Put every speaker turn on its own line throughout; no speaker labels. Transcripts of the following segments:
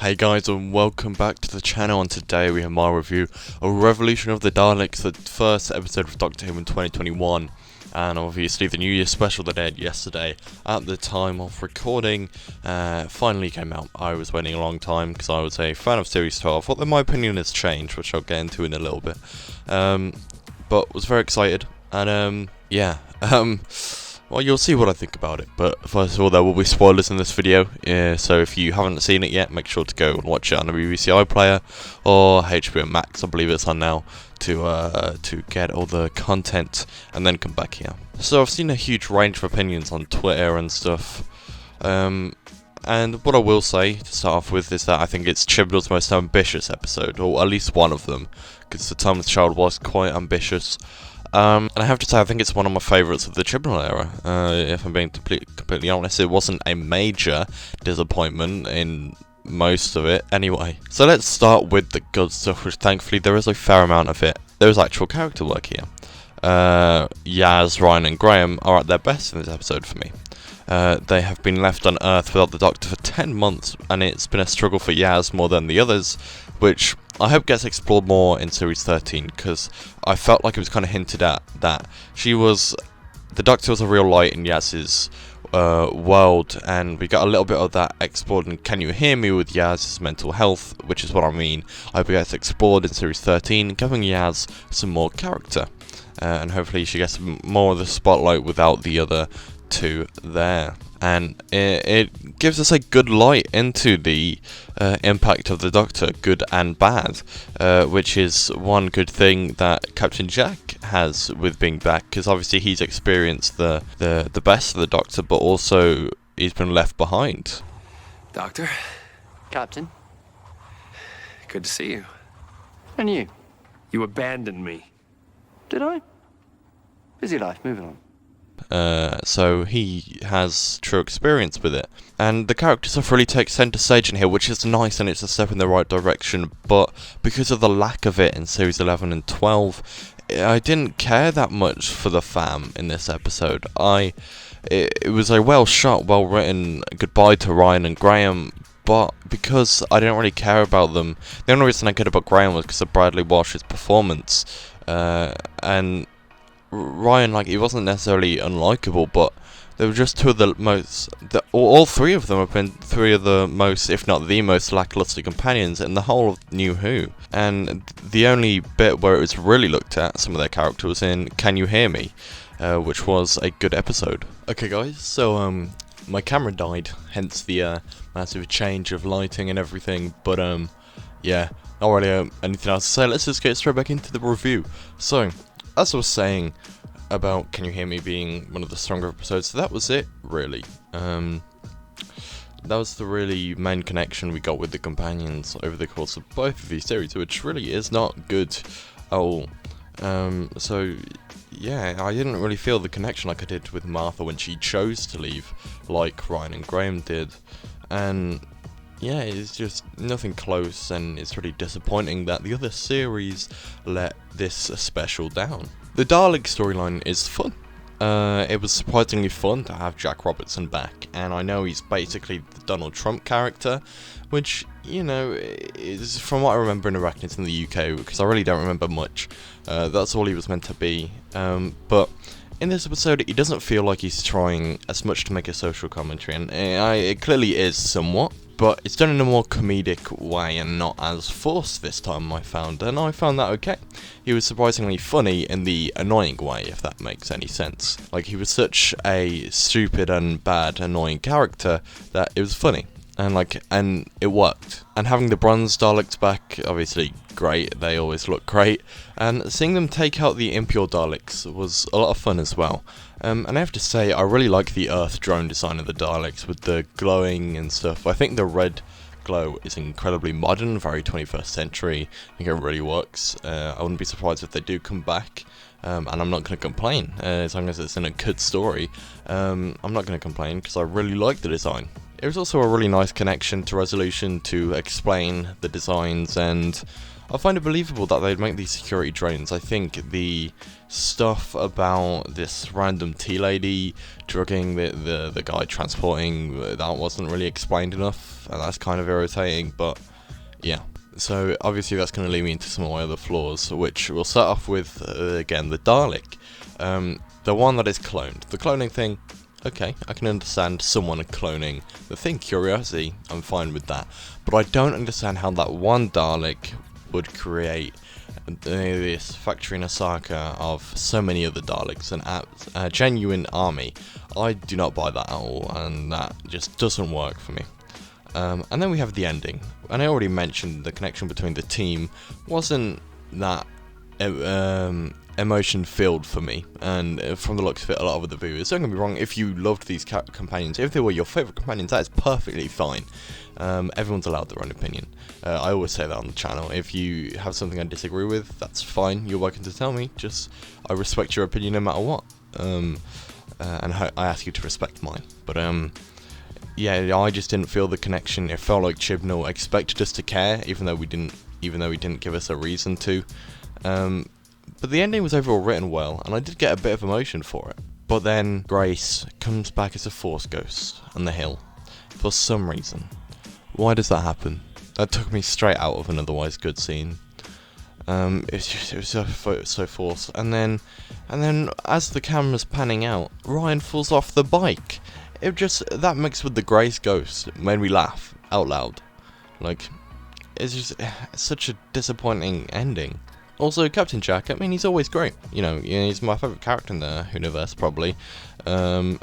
Hey guys, and welcome back to the channel, and today we have my review of Revolution of the Daleks, the first episode of Doctor Who in 2021, and obviously the New Year special that aired yesterday at the time of recording finally came out. I was waiting a long time because I was a fan of Series 12, although my opinion has changed, which I'll get into in a little bit, but was very excited, and well, you'll see what I think about it, but first of all, there will be spoilers in this video, so if you haven't seen it yet, make sure to go and watch it on the BBC iPlayer, or HBO Max, I believe it's on now, to get all the content, and then come back here. So I've seen a huge range of opinions on Twitter and stuff, and what I will say, to start off with, is that I think it's Chibnall's most ambitious episode, or at least one of them, because The Time with the Child was quite ambitious. And I have to say, I think it's one of my favourites of the Chibnall era, if I'm being completely honest. It wasn't a major disappointment in most of it, anyway. So let's start with the good stuff, which thankfully there is a fair amount of it. There is actual character work here. Yaz, Ryan and Graham are at their best in this episode for me. They have been left on Earth without the Doctor for 10 months, and it's been a struggle for Yaz more than the others, which I hope gets explored more in Series 13, because I felt like it was kind of hinted at that the Doctor was a real light in Yaz's world, and we got a little bit of that explored in Can You Hear Me with Yaz's mental health, which is what I mean. I hope it gets explored in Series 13, giving Yaz some more character, and hopefully she gets more of the spotlight without the other two there, and it gives us a good light into the impact of the Doctor, good and bad, which is one good thing that Captain Jack has with being back, because obviously he's experienced the best of the Doctor, but also he's been left behind.
Doctor?
Captain?
Good to see you.
And you?
You abandoned me.
Did I? Busy life, moving on.
So he has true experience with it, and the character stuff really takes centre stage in here, which is nice, and it's a step in the right direction, but because of the lack of it in Series 11 and 12, I didn't care that much for the fam in this episode. It was a well shot, well written goodbye to Ryan and Graham, but because I didn't really care about them, the only reason I cared about Graham was because of Bradley Walsh's performance, and Ryan, like, he wasn't necessarily unlikable, but they were just two of the most, all three of them have been three of the most, if not the most, lacklustre companions in the whole of New Who. And the only bit where it was really looked at, some of their character, was in Can You Hear Me, which was a good episode. Okay guys, so my camera died, hence the massive change of lighting and everything, but yeah, not really anything else to say. Let's just get straight back into the review. So, as I was saying about Can You Hear Me being one of the stronger episodes, so that was it, really. That was the really main connection we got with the companions over the course of both of these series, which really is not good at all. So, yeah, I didn't really feel the connection like I did with Martha when she chose to leave, like Ryan and Graham did. And yeah, it's just nothing close, and it's really disappointing that the other series let this special down. The Dalek storyline is fun. It was surprisingly fun to have Jack Robertson back, and I know he's basically the Donald Trump character, which, you know, is, from what I remember in Arachnids in the UK, because I really don't remember much, that's all he was meant to be, but in this episode, he doesn't feel like he's trying as much to make a social commentary, and it clearly is somewhat, but it's done in a more comedic way and not as forced this time, I found, and I found that okay. He was surprisingly funny in the annoying way, if that makes any sense. Like, he was such a stupid and bad, annoying character that it was funny. And it worked. And having the bronze Daleks back, obviously great, they always look great, and seeing them take out the impure Daleks was a lot of fun as well. And I have to say, I really like the Earth drone design of the Daleks with the glowing and stuff. I think the red glow is incredibly modern, very 21st century. I think it really works. I wouldn't be surprised if they do come back. And I'm not going to complain, as long as it's in a good story. I'm not going to complain, because I really like the design. It was also a really nice connection to Resolution to explain the designs, and I find it believable that they'd make these security drones. I think the stuff about this random tea lady drugging the guy transporting, that wasn't really explained enough, and that's kind of irritating, but yeah. So obviously that's going to lead me into some of my other flaws, which we'll start off with, again, the Dalek. The one that is cloned. The cloning thing, okay, I can understand someone cloning the thing, curiosity, I'm fine with that. But I don't understand how that one Dalek would create this factory in Osaka of so many other Daleks, a genuine army. I do not buy that at all, and that just doesn't work for me. And then we have the ending, and I already mentioned the connection between the team wasn't that emotion filled for me, and from the looks of it, a lot of other viewers. Don't get me wrong, if you loved these companions, if they were your favourite companions, that is perfectly fine. Everyone's allowed their own opinion. I always say that on the channel. If you have something I disagree with, that's fine, you're welcome to tell me. Just, I respect your opinion no matter what, and I ask you to respect mine. But yeah, I just didn't feel the connection. It felt like Chibnall expected us to care, even though he didn't give us a reason to. But the ending was overall written well, and I did get a bit of emotion for it. But then Grace comes back as a Force ghost on the hill, for some reason. Why does that happen? That took me straight out of an otherwise good scene. It was so forced. And then as the camera's panning out, Ryan falls off the bike. That mixed with the Grace ghost made me laugh out loud. Like, it's just such a disappointing ending. Also, Captain Jack, I mean, he's always great. You know, he's my favourite character in the universe, probably. And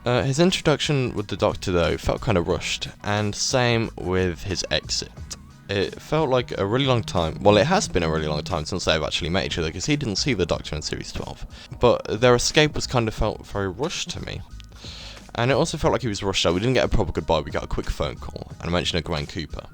his introduction with the Doctor, though, felt kind of rushed. And same with his exit. It felt like a really long time. Well, it has been a really long time since they've actually met each other, because he didn't see the Doctor in Series 12. But their escape was kind of felt very rushed to me. And it also felt like he was rushed out. We didn't get a proper goodbye, we got a quick phone call. And I mentioned a Gwen Cooper.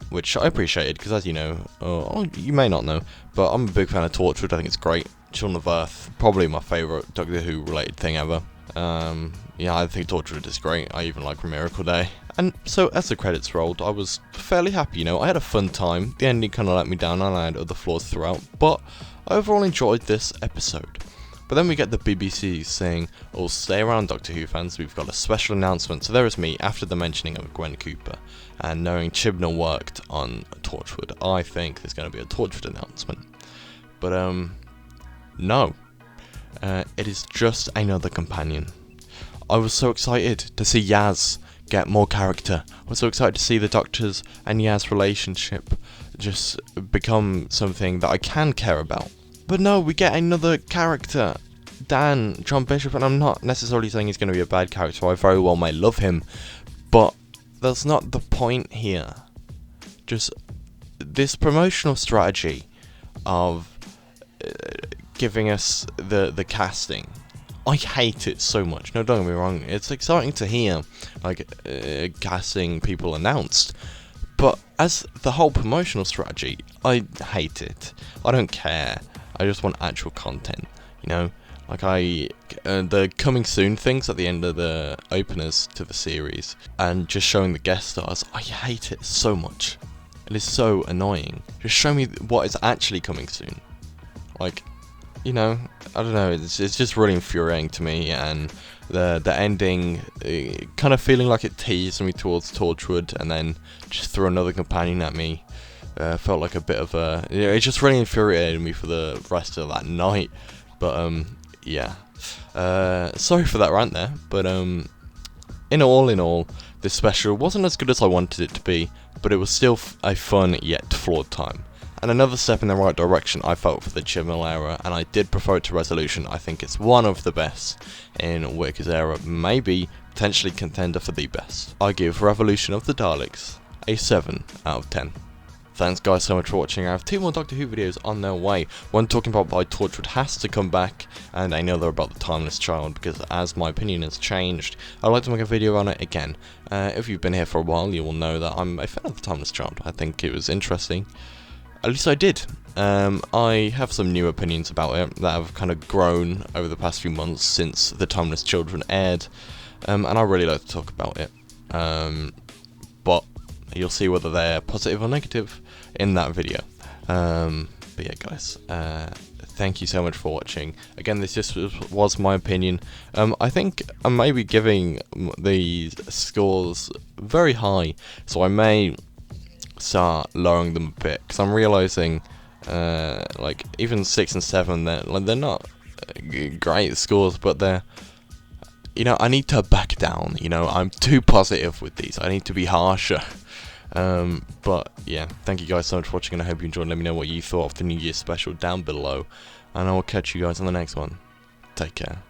Which I appreciated, because as you know, or you may not know, but I'm a big fan of Torchwood. I think it's great. Children of Earth, probably my favourite Doctor Who related thing ever. Yeah, I think Torchwood is great. I even like Miracle Day. And so as the credits rolled, I was fairly happy, you know. I had a fun time. The ending kind of let me down, and I had other flaws throughout, but I overall enjoyed this episode. But then we get the BBC saying, "Oh, stay around, Doctor Who fans, we've got a special announcement." So there is me, after the mentioning of Gwen Cooper, and knowing Chibnall worked on Torchwood, I think there's going to be a Torchwood announcement. But, no. It is just another companion. I was so excited to see Yaz get more character. I was so excited to see the Doctor's and Yaz relationship just become something that I can care about. But no, we get another character, Dan, John Bishop, and I'm not necessarily saying he's going to be a bad character. I very well may love him, but that's not the point here. Just this promotional strategy of giving us the casting. I hate it so much. No, don't get me wrong. It's exciting to hear, like, casting people announced. But as the whole promotional strategy, I hate it. I don't care. I just want actual content, you know? Like, the coming soon things at the end of the openers to the series, and just showing the guest stars, I hate it so much. It is so annoying. Just show me what is actually coming soon. Like, you know, I don't know, it's just really infuriating to me, and the ending kind of feeling like it teased me towards Torchwood, and then just threw another companion at me. Felt like a bit of a, you know, it just really infuriated me for the rest of that night. But yeah, sorry for that rant there, but in all, this special wasn't as good as I wanted it to be, but it was still a fun yet flawed time. And another step in the right direction, I felt, for the Chibnall era, and I did prefer it to Resolution. I think it's one of the best in Whittaker's era, maybe potentially contender for the best. I give Revolution of the Daleks a 7 out of 10. Thanks guys so much for watching. I have 2 more Doctor Who videos on their way. One talking about why Torchwood has to come back, and another about the Timeless Child, because as my opinion has changed, I'd like to make a video on it again. If you've been here for a while, you will know that I'm a fan of the Timeless Child. I think it was interesting. At least I did. I have some new opinions about it that have kind of grown over the past few months since The Timeless Children aired. and I really like to talk about it. But you'll see whether they're positive or negative in that video. But yeah, guys, thank you so much for watching. Again, this just was my opinion. I think I may be giving these scores very high, so I may start lowering them a bit, because I'm realizing like even 6 and 7, they're not great scores, but they're, you know, I need to back down. You know, I'm too positive with these. I need to be harsher. But yeah, thank you guys so much for watching, and I hope you enjoyed. Let me know what you thought of the New Year's special down below, and I will catch you guys on the next one. Take care.